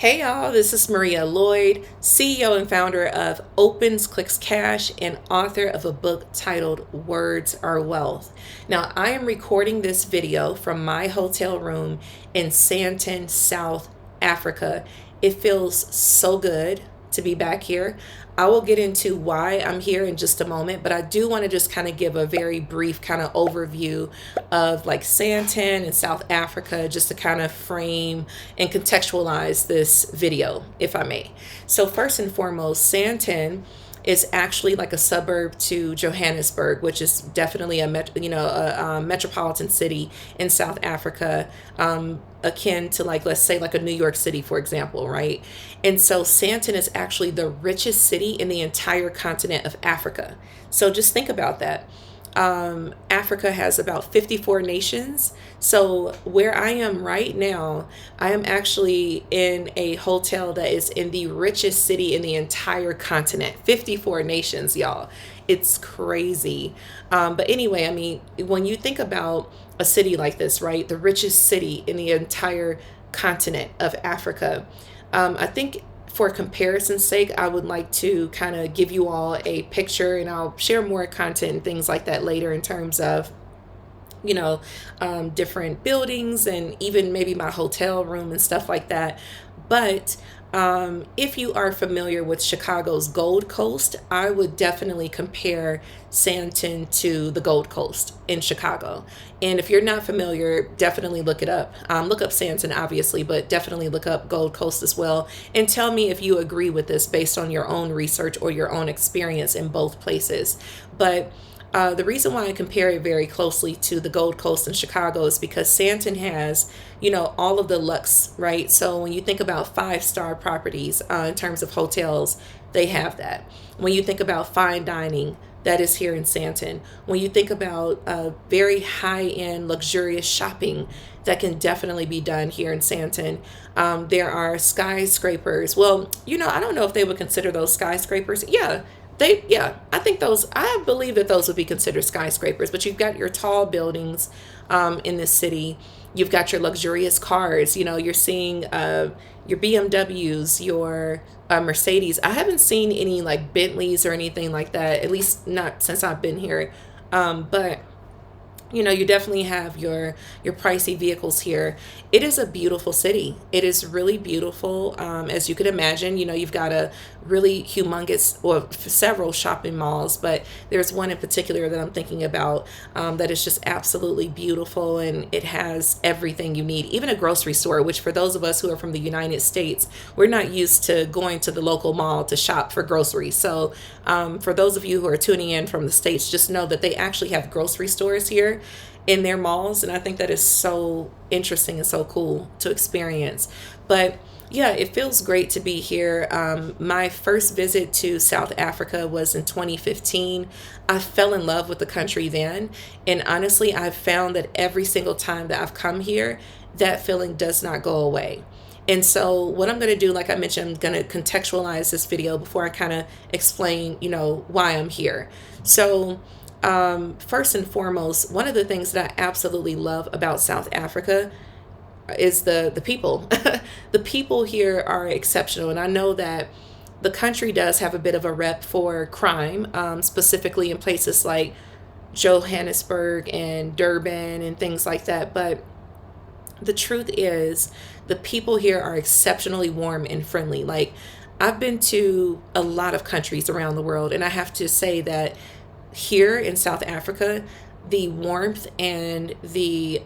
Hey y'all, this is Maria Lloyd, CEO and founder of Opens Clicks Cash and author of a book titled Words Are Wealth. Now, I am recording this video from my hotel room in Sandton, South Africa. It feels so good to be back here. I will get into why I'm here in just a moment, but I do want to just kind of give a very brief kind of overview of like Sandton and South Africa, just to kind of frame and contextualize this video, if I may. So first and foremost, Sandton is actually like a suburb to Johannesburg, which is definitely a metropolitan city in South Africa, akin to like, let's say like a New York City, for example, right? And so Sandton is actually the richest city in the entire continent of Africa. So just think about that. Africa has about 54 nations. So where I am right now, I am actually in a hotel that is in the richest city in the entire continent. 54 nations, y'all. It's crazy. But anyway, I mean, when you think about a city like this, right? The richest city in the entire continent of Africa. I think for comparison's sake, I would like to kind of give you all a picture, and I'll share more content and things like that later in terms of, different buildings and even maybe my hotel room and stuff like that. But if you are familiar with Chicago's Gold Coast, I would definitely compare Sandton to the Gold Coast in Chicago. And if you're not familiar, definitely look it up. Look up Sandton, obviously, but definitely look up Gold Coast as well. And tell me if you agree with this based on your own research or your own experience in both places. But the reason why I compare it very closely to the Gold Coast in Chicago is because Sandton has, all of the luxe, right? So when you think about five-star properties in terms of hotels, they have that. When you think about fine dining, that is here in Sandton. When you think about very high-end, luxurious shopping, that can definitely be done here in Sandton. There are skyscrapers. Well, I don't know if they would consider those skyscrapers. I think I believe that those would be considered skyscrapers, but you've got your tall buildings in this city. You've got your luxurious cars. You're seeing your BMWs, your Mercedes. I haven't seen any like Bentleys or anything like that, at least not since I've been here. But you definitely have your pricey vehicles here. It is a beautiful city. It is really beautiful. As you could imagine, you've got a really humongous, or several shopping malls, but there's one in particular that I'm thinking about that is just absolutely beautiful, and it has everything you need, even a grocery store, which for those of us who are from the United States, we're not used to going to the local mall to shop for groceries. So for those of you who are tuning in from the States, just know that they actually have grocery stores here in their malls, and I think that is so interesting and so cool to experience. But yeah, it feels great to be here. My first visit to South Africa was in 2015. I fell in love with the country then, and honestly, I've found that every single time that I've come here, that feeling does not go away. And so what I'm going to do, like I mentioned, I'm going to contextualize this video before I kind of explain, why I'm here. So first and foremost, one of the things that I absolutely love about South Africa is the people. The people here are exceptional, and I know that the country does have a bit of a rep for crime, specifically in places like Johannesburg and Durban and things like that. But the truth is, the people here are exceptionally warm and friendly. Like, I've been to a lot of countries around the world, and I have to say that here in South Africa, the warmth and the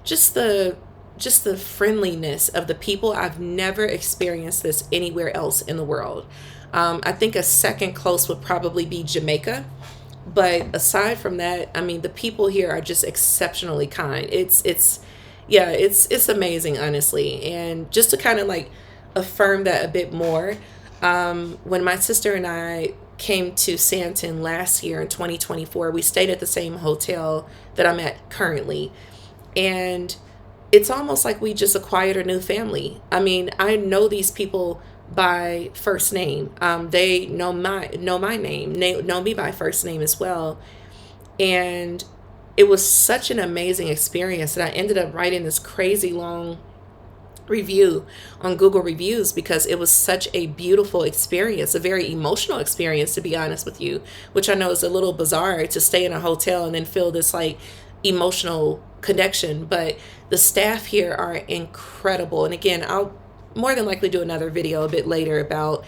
just the friendliness of the people, I've never experienced this anywhere else in the world. I think a second close would probably be Jamaica. But aside from that, I mean, the people here are just exceptionally kind. It's amazing, honestly. And just to kind of like affirm that a bit more, when my sister and I came to Sandton last year in 2024, we stayed at the same hotel that I'm at currently. And it's almost like we just acquired a new family. I mean, I know these people by first name. They know my name. They know me by first name as well. And it was such an amazing experience that I ended up writing this crazy long review on Google reviews, because it was such a beautiful experience, a very emotional experience, to be honest with you, which I know is a little bizarre to stay in a hotel and then feel this like emotional connection. But the staff here are incredible. And again, I'll more than likely do another video a bit later about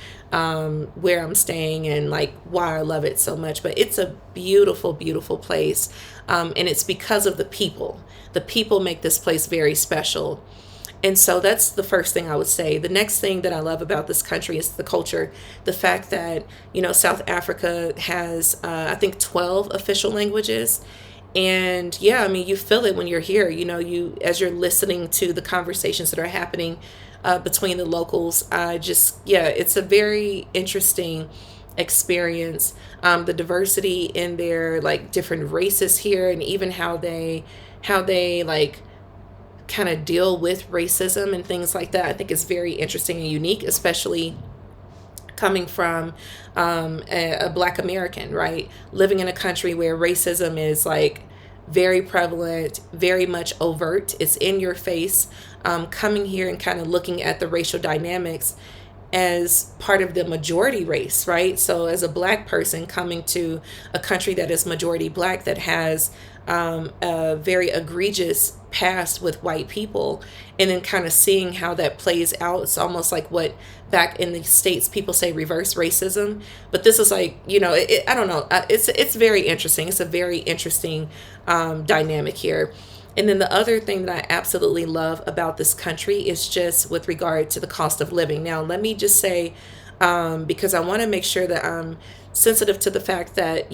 where I'm staying and like why I love it so much. But it's a beautiful, beautiful place. And it's because of the people. The people make this place very special. And so that's the first thing I would say. The next thing that I love about this country is the culture. The fact that, South Africa has, I think, 12 official languages. And yeah, I mean, you feel it when you're here, as you're listening to the conversations that are happening between the locals. Yeah, it's a very interesting experience. The diversity in their like different races here, and even how they like kind of deal with racism and things like that, I think is very interesting and unique, especially coming from a Black American, right? Living in a country where racism is like very prevalent, very much overt, it's in your face. Coming here and kind of looking at the racial dynamics as part of the majority race, right? So as a Black person coming to a country that is majority Black, that has a very egregious past with white people, and then kind of seeing how that plays out. It's almost like what back in the States people say reverse racism, but this is like, I don't know. It's very interesting. It's a very interesting dynamic here. And then the other thing that I absolutely love about this country is just with regard to the cost of living. Now, let me just say, because I want to make sure that I'm sensitive to the fact that,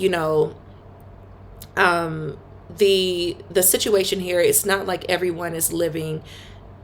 the situation here is not like everyone is living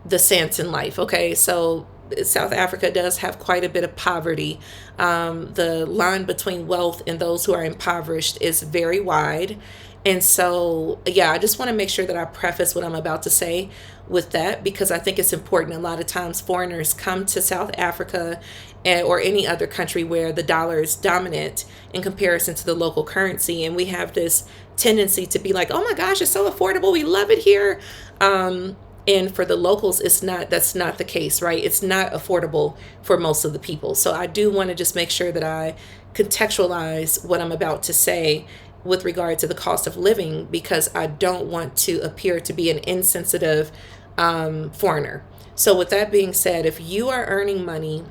the Sandton life. Okay, so South Africa does have quite a bit of poverty. The line between wealth and those who are impoverished is very wide. And so, yeah, I just want to make sure that I preface what I'm about to say with that, because I think it's important. A lot of times foreigners come to South Africa or any other country where the dollar is dominant in comparison to the local currency. And we have this tendency to be like, oh my gosh, it's so affordable, we love it here. And for the locals, that's not the case, right? It's not affordable for most of the people. So I do want to just make sure that I contextualize what I'm about to say with regard to the cost of living, because I don't want to appear to be an insensitive foreigner. So with that being said, if you are earning money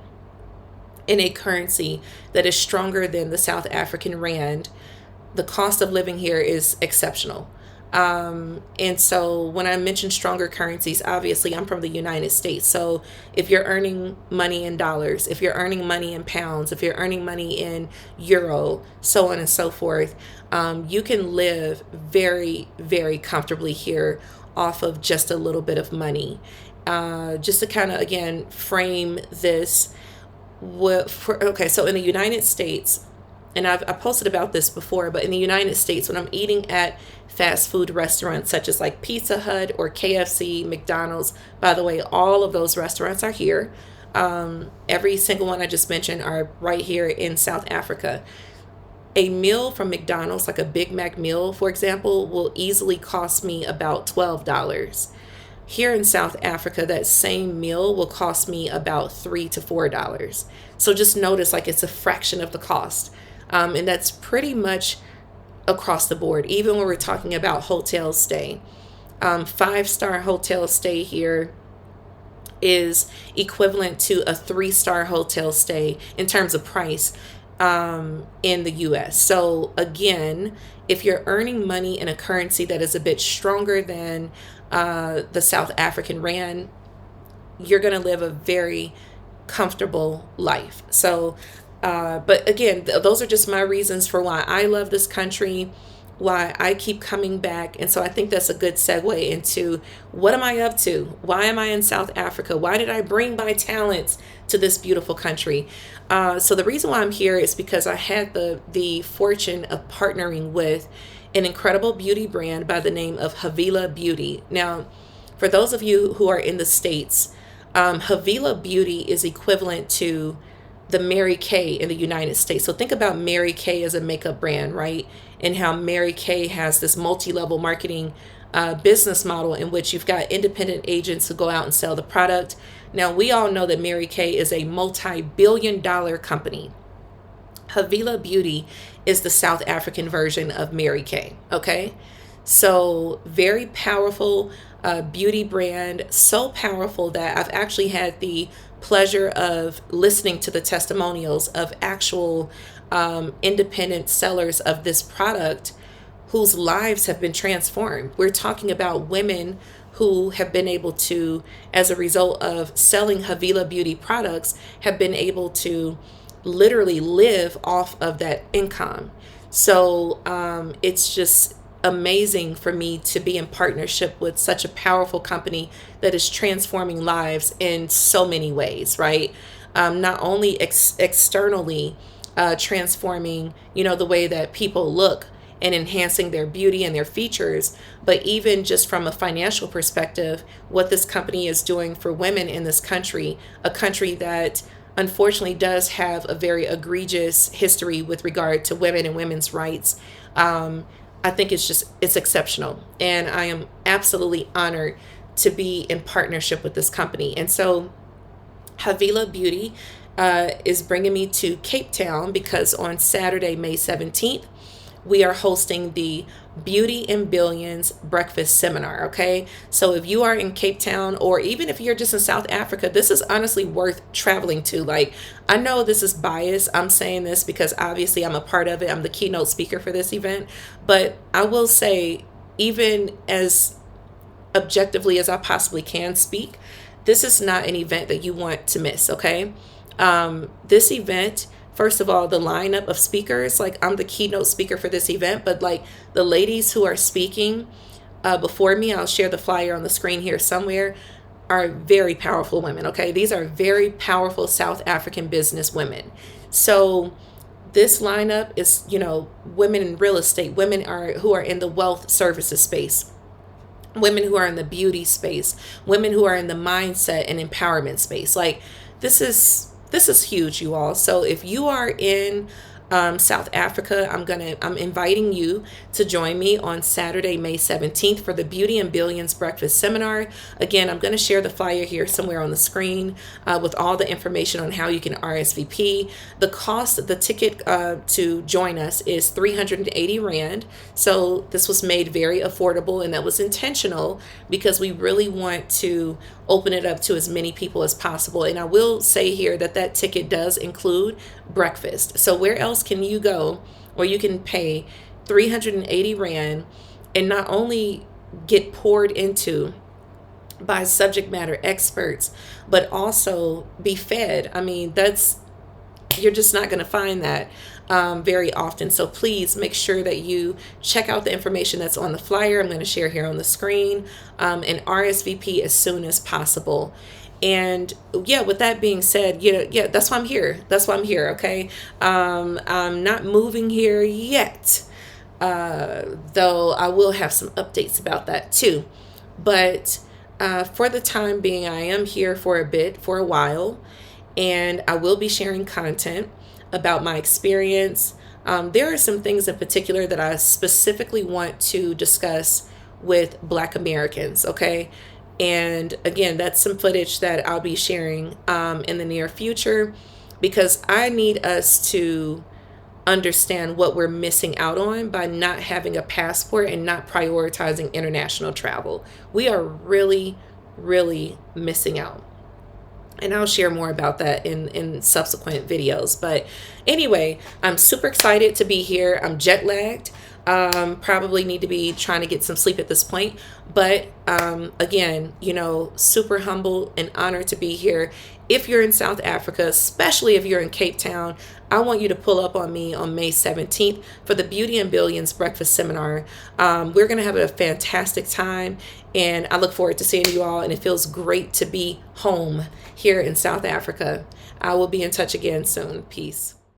in a currency that is stronger than the South African rand, the cost of living here is exceptional. And so when I mention stronger currencies, obviously I'm from the United States. So if you're earning money in dollars, if you're earning money in pounds, if you're earning money in euro, so on and so forth, you can live very, very comfortably here off of just a little bit of money. Just to kind of, again, frame this. Okay, so in the United States, and I posted about this before, but in the United States, when I'm eating at fast food restaurants such as like Pizza Hut or KFC, McDonald's, by the way, all of those restaurants are here. Every single one I just mentioned are right here in South Africa. A meal from McDonald's, like a Big Mac meal, for example, will easily cost me about $12. Here in South Africa, that same meal will cost me about $3 to $4. So just notice, like, it's a fraction of the cost. And that's pretty much across the board, even when we're talking about hotel stay. 5-star hotel stay here is equivalent to a 3-star hotel stay in terms of price in the US. So again, if you're earning money in a currency that is a bit stronger than the South African rand, you're going to live a very comfortable life. So but again, those are just my reasons for why I love this country, why I keep coming back. And so I think that's a good segue into what am I up to? Why am I in South Africa? Why did I bring my talents to this beautiful country? So the reason why I'm here is because I had the fortune of partnering with an incredible beauty brand by the name of Havila Beauty. Now, for those of you who are in the States, Havila Beauty is equivalent to the Mary Kay in the United States. So think about Mary Kay as a makeup brand, right? And how Mary Kay has this multi-level marketing business model in which you've got independent agents who go out and sell the product. Now, we all know that Mary Kay is a multi-billion-dollar company. Havila Beauty is the South African version of Mary Kay. Okay, so very powerful beauty brand, so powerful that I've actually had the pleasure of listening to the testimonials of actual independent sellers of this product whose lives have been transformed. We're talking about women who have been able to, as a result of selling Havila Beauty products, have been able to literally live off of that income. So it's just amazing for me to be in partnership with such a powerful company that is transforming lives in so many ways, right? Not only externally transforming, the way that people look and enhancing their beauty and their features, but even just from a financial perspective, what this company is doing for women in this country, a country that unfortunately does have a very egregious history with regard to women and women's rights. I think it's exceptional. And I am absolutely honored to be in partnership with this company. And so Havila Beauty is bringing me to Cape Town because on Saturday, May 17th, we are hosting the Beauty and Billions Breakfast Seminar, okay? So if you are in Cape Town, or even if you're just in South Africa, this is honestly worth traveling to. Like, I know this is biased. I'm saying this because obviously I'm a part of it. I'm the keynote speaker for this event. But I will say, even as objectively as I possibly can speak, this is not an event that you want to miss, okay? This event, first of all, the lineup of speakers, like I'm the keynote speaker for this event, but like the ladies who are speaking before me, I'll share the flyer on the screen here somewhere, are very powerful women, okay? These are very powerful South African business women. So this lineup is, women in real estate, women who are in the wealth services space, women who are in the beauty space, women who are in the mindset and empowerment space. Like this is huge, you all. So if you are in South Africa, I'm inviting you to join me on Saturday, May 17th for the Beauty and Billions Breakfast Seminar. Again, I'm going to share the flyer here somewhere on the screen with all the information on how you can RSVP. The cost of the ticket to join us is 380 Rand. So this was made very affordable, and that was intentional because we really want to open it up to as many people as possible. And I will say here that ticket does include breakfast. So where else can you go where you can pay 380 Rand and not only get poured into by subject matter experts, but also be fed? I mean, you're just not going to find that very often. So please make sure that you check out the information that's on the flyer I'm going to share here on the screen, and RSVP as soon as possible. And yeah, with that being said, that's why I'm here. Okay. I'm not moving here yet. Though I will have some updates about that too. But for the time being, I am here for a while, and I will be sharing content about my experience. There are some things in particular that I specifically want to discuss with Black Americans, okay? And again, that's some footage that I'll be sharing in the near future, because I need us to understand what we're missing out on by not having a passport and not prioritizing international travel. We are really, really missing out. And I'll share more about that in subsequent videos. But anyway, I'm super excited to be here. I'm jet lagged. Probably need to be trying to get some sleep at this point. But again, super humble and honored to be here. If you're in South Africa, especially if you're in Cape Town, I want you to pull up on me on May 17th for the Beauty and Billions Breakfast Seminar. We're going to have a fantastic time, and I look forward to seeing you all, and it feels great to be home here in South Africa. I will be in touch again soon. Peace.